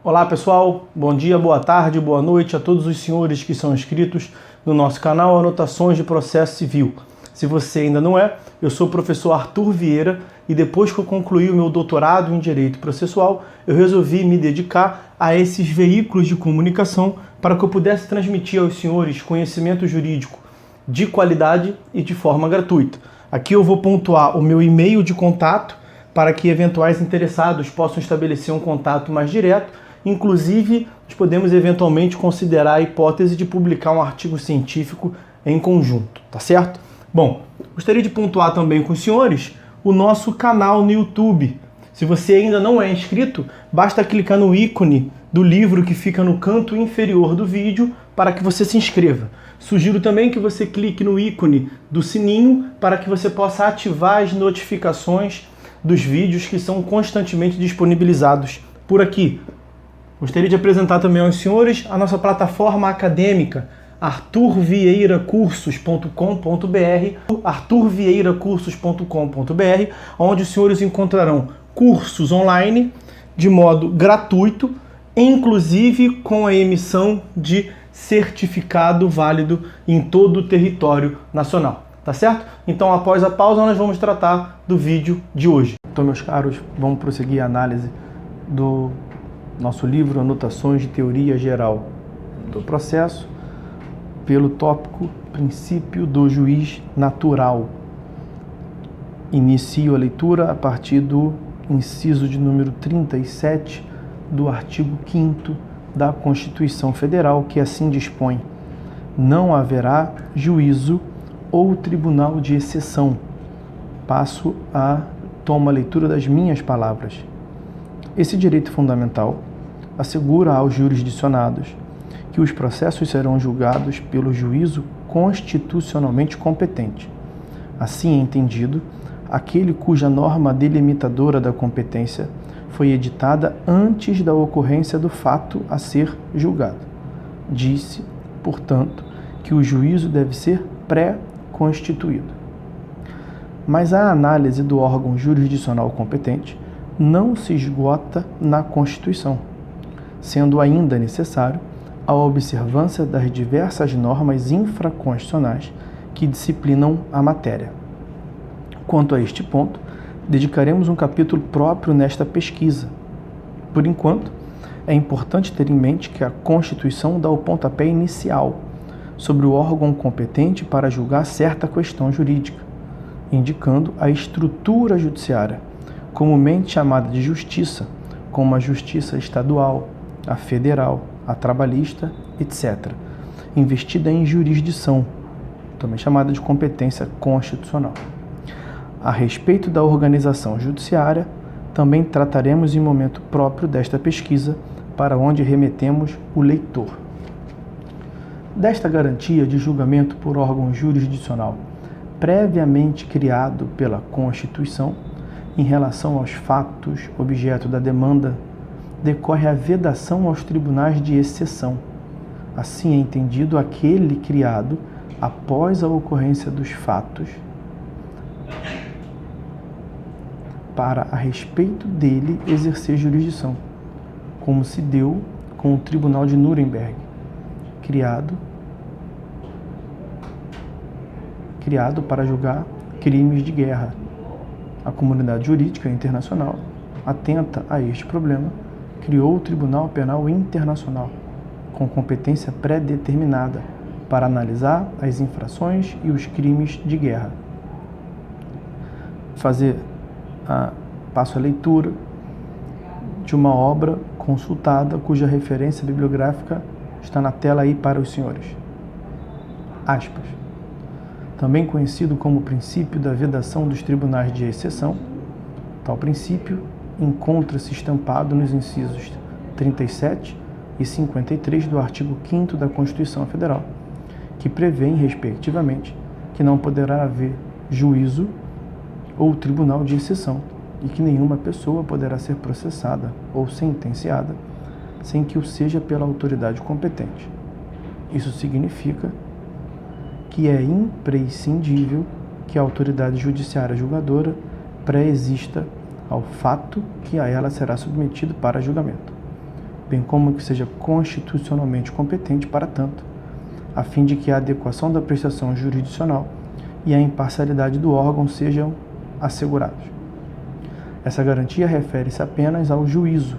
Olá pessoal, bom dia, boa tarde, boa noite a todos os senhores que são inscritos no nosso canal Anotações de Processo Civil. Se você ainda não é, eu sou o professor Arthur Vieira e depois que eu concluí o meu doutorado em Direito Processual, eu resolvi me dedicar a esses veículos de comunicação para que eu pudesse transmitir aos senhores conhecimento jurídico de qualidade e de forma gratuita. Aqui eu vou pontuar o meu e-mail de contato para que eventuais interessados possam estabelecer um contato mais direto. Inclusive, nós podemos eventualmente considerar a hipótese de publicar um artigo científico em conjunto, tá certo? Bom, gostaria de pontuar também com os senhores o nosso canal no YouTube. Se você ainda não é inscrito, basta clicar no ícone do livro que fica no canto inferior do vídeo para que você se inscreva. Sugiro também que você clique no ícone do sininho para que você possa ativar as notificações dos vídeos que são constantemente disponibilizados por aqui. Gostaria de apresentar também aos senhores a nossa plataforma acadêmica, arturvieiracursos.com.br, arturvieiracursos.com.br, onde os senhores encontrarão cursos online de modo gratuito, inclusive com a emissão de certificado válido em todo o território nacional, tá certo? Então, após a pausa, nós vamos tratar do vídeo de hoje. Então, meus caros, vamos prosseguir a análise do nosso livro Anotações de Teoria Geral do Processo, pelo tópico Princípio do Juiz Natural. Inicio a leitura a partir do inciso de número 37 do artigo 5º da Constituição Federal, que assim dispõe: não haverá juízo ou tribunal de exceção. Passo a leitura das minhas palavras. Esse direito fundamental assegura aos jurisdicionados que os processos serão julgados pelo juízo constitucionalmente competente. Assim entendido, aquele cuja norma delimitadora da competência foi editada antes da ocorrência do fato a ser julgado. Disse, portanto, que o juízo deve ser pré-constituído. Mas a análise do órgão jurisdicional competente não se esgota na Constituição, sendo ainda necessário a observância das diversas normas infraconstitucionais que disciplinam a matéria. Quanto a este ponto, dedicaremos um capítulo próprio nesta pesquisa. Por enquanto, é importante ter em mente que a Constituição dá o pontapé inicial sobre o órgão competente para julgar certa questão jurídica, indicando a estrutura judiciária, comumente chamada de justiça, como a justiça estadual, a federal, a trabalhista, etc., investida em jurisdição, também chamada de competência constitucional. A respeito da organização judiciária, também trataremos em momento próprio desta pesquisa, para onde remetemos o leitor. Desta garantia de julgamento por órgão jurisdicional, previamente criado pela Constituição, em relação aos fatos objeto da demanda, decorre a vedação aos tribunais de exceção. Assim é entendido aquele criado após a ocorrência dos fatos, para a respeito dele exercer jurisdição, como se deu com o Tribunal de Nuremberg, criado para julgar crimes de guerra. A comunidade jurídica internacional, atenta a este problema, criou o Tribunal Penal Internacional, com competência pré-determinada para analisar as infrações e os crimes de guerra. Passo a leitura de uma obra consultada, cuja referência bibliográfica está na tela aí para os senhores. Aspas. Também conhecido como princípio da vedação dos tribunais de exceção, tal princípio encontra-se estampado nos incisos 37 e 53 do artigo 5º da Constituição Federal, que prevêem, respectivamente, que não poderá haver juízo ou tribunal de exceção e que nenhuma pessoa poderá ser processada ou sentenciada sem que o seja pela autoridade competente. Isso significa que é imprescindível que a autoridade judiciária julgadora pré-exista ao fato que a ela será submetido para julgamento. bem como que seja constitucionalmente competente para tanto, a fim de que a adequação da prestação jurisdicional e a imparcialidade do órgão sejam assegurados. Essa garantia refere-se apenas ao juízo,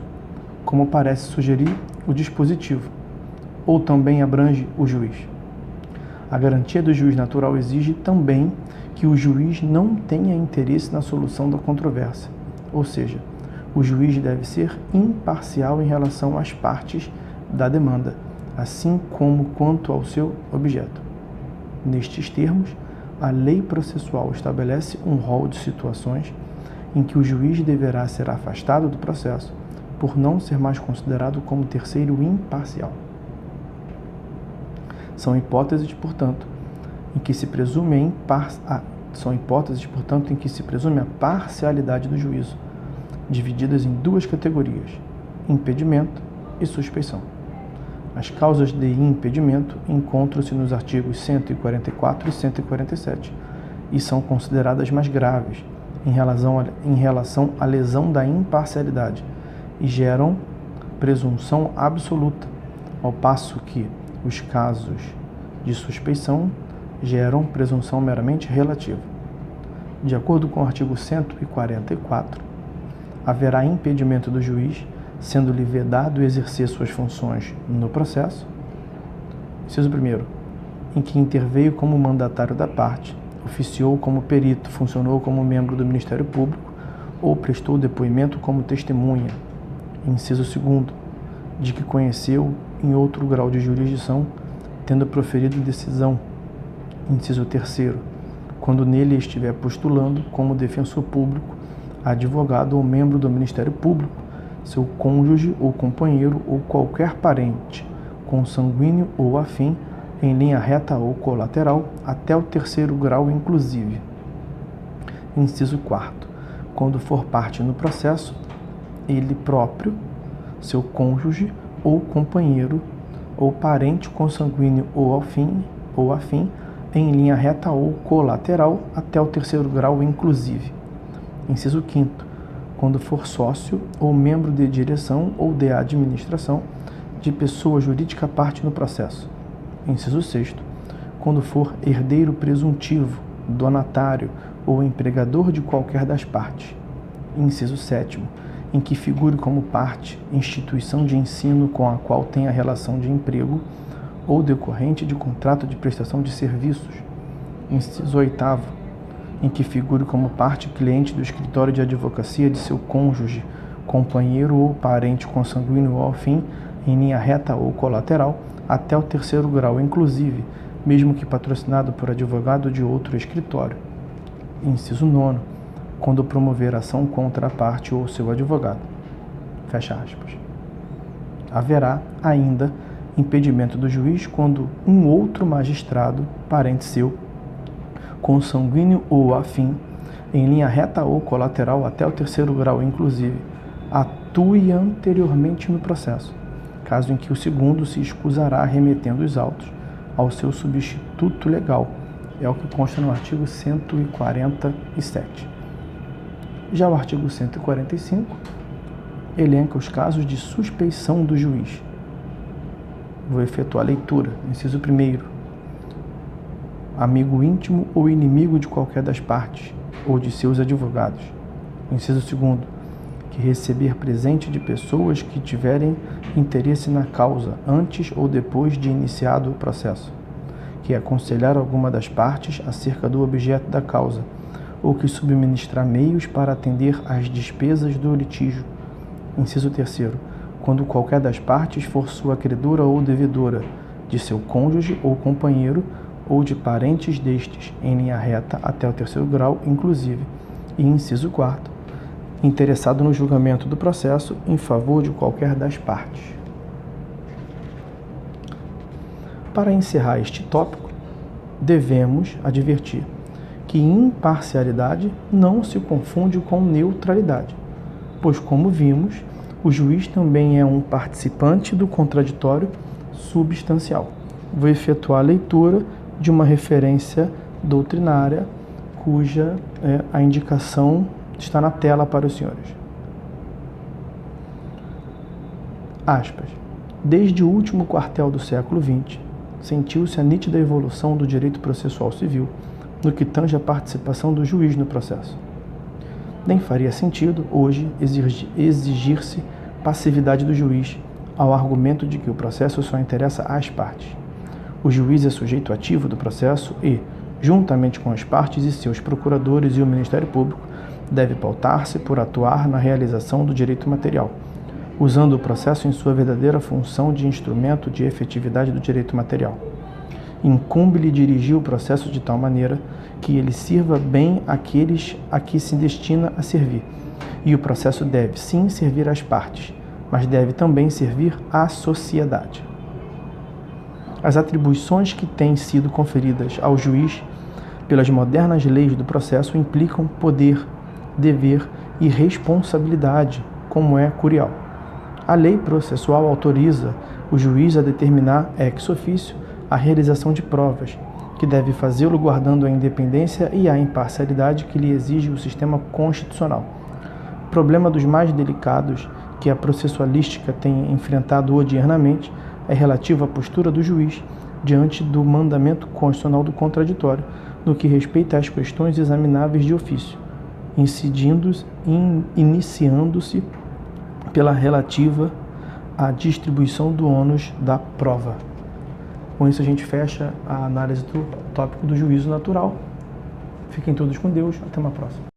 como parece sugerir o dispositivo, ou também abrange o juiz. A garantia do juiz natural exige também que o juiz não tenha interesse na solução da controvérsia, ou seja, o juiz deve ser imparcial em relação às partes da demanda, assim como quanto ao seu objeto. Nestes termos, a lei processual estabelece um rol de situações em que o juiz deverá ser afastado do processo por não ser mais considerado como terceiro imparcial. São hipóteses, portanto, em que se presume a parcialidade do juízo, divididas em duas categorias: impedimento e suspeição. As causas de impedimento encontram-se nos artigos 144 e 147 e são consideradas mais graves em relação à lesão da imparcialidade e geram presunção absoluta, ao passo que os casos de suspeição geram presunção meramente relativa. De acordo com o artigo 144, haverá impedimento do juiz, sendo-lhe vedado exercer suas funções no processo. Inciso 1º, em que interveio como mandatário da parte, oficiou como perito, funcionou como membro do Ministério Público ou prestou depoimento como testemunha. Inciso 2º, de que conheceu em outro grau de jurisdição, tendo proferido decisão. Inciso 3º, quando nele estiver postulando como defensor público, advogado ou membro do Ministério Público, seu cônjuge ou companheiro ou qualquer parente, consanguíneo ou afim, em linha reta ou colateral, até o 3º grau inclusive. Inciso 4º, quando for parte no processo, ele próprio, seu cônjuge ou companheiro ou parente consanguíneo ou afim, em linha reta ou colateral, até o 3º grau inclusive. Inciso 5º, quando for sócio ou membro de direção ou de administração de pessoa jurídica parte no processo. Inciso 6º, quando for herdeiro presuntivo, donatário ou empregador de qualquer das partes. Inciso 7º, em que figure como parte instituição de ensino com a qual tenha relação de emprego ou decorrente de contrato de prestação de serviços. Inciso 8º, em que figure como parte cliente do escritório de advocacia de seu cônjuge, companheiro ou parente consanguíneo ou afim, em linha reta ou colateral, até o 3º grau inclusive, mesmo que patrocinado por advogado de outro escritório. Inciso 9º, quando promover ação contra a parte ou seu advogado. Fecha aspas. Haverá ainda impedimento do juiz quando um outro magistrado, parente seu, consanguíneo ou afim, em linha reta ou colateral até o 3º grau inclusive, atue anteriormente no processo, caso em que o segundo se escusará remetendo os autos ao seu substituto legal. É o que consta no artigo 147. Já o artigo 145 elenca os casos de suspeição do juiz. Vou efetuar a leitura. Inciso 1º, amigo íntimo ou inimigo de qualquer das partes, ou de seus advogados. Inciso 2º, que receber presente de pessoas que tiverem interesse na causa, antes ou depois de iniciado o processo, que aconselhar alguma das partes acerca do objeto da causa, ou que subministrar meios para atender às despesas do litígio. Inciso 3º, quando qualquer das partes for sua credora ou devedora, de seu cônjuge ou companheiro, ou de parentes destes, em linha reta até o 3º grau, inclusive. E inciso 4º, interessado no julgamento do processo em favor de qualquer das partes. Para encerrar este tópico, devemos advertir que imparcialidade não se confunde com neutralidade, pois, como vimos, o juiz também é um participante do contraditório substancial. Vou efetuar a leitura de uma referência doutrinária cuja a indicação está na tela para os senhores. Aspas. Desde o último quartel do século XX, sentiu-se a nítida evolução do direito processual civil no que tange à participação do juiz no processo. Nem faria sentido, hoje, exigir-se passividade do juiz ao argumento de que o processo só interessa às partes. O juiz é sujeito ativo do processo e, juntamente com as partes e seus procuradores e o Ministério Público, deve pautar-se por atuar na realização do direito material, usando o processo em sua verdadeira função de instrumento de efetividade do direito material. Incumbe-lhe dirigir o processo de tal maneira que ele sirva bem àqueles a que se destina a servir, e o processo deve, sim, servir às partes, mas deve também servir à sociedade. As atribuições que têm sido conferidas ao juiz pelas modernas leis do processo implicam poder, dever e responsabilidade, como é curial. A lei processual autoriza o juiz a determinar ex officio a realização de provas, que deve fazê-lo guardando a independência e a imparcialidade que lhe exige o sistema constitucional. O problema dos mais delicados que a processualística tem enfrentado odiernamente é relativo à postura do juiz diante do mandamento constitucional do contraditório, no que respeita às questões examináveis de ofício, iniciando-se pela relativa à distribuição do ônus da prova. Com isso a gente fecha a análise do tópico do juízo natural. Fiquem todos com Deus. Até uma próxima.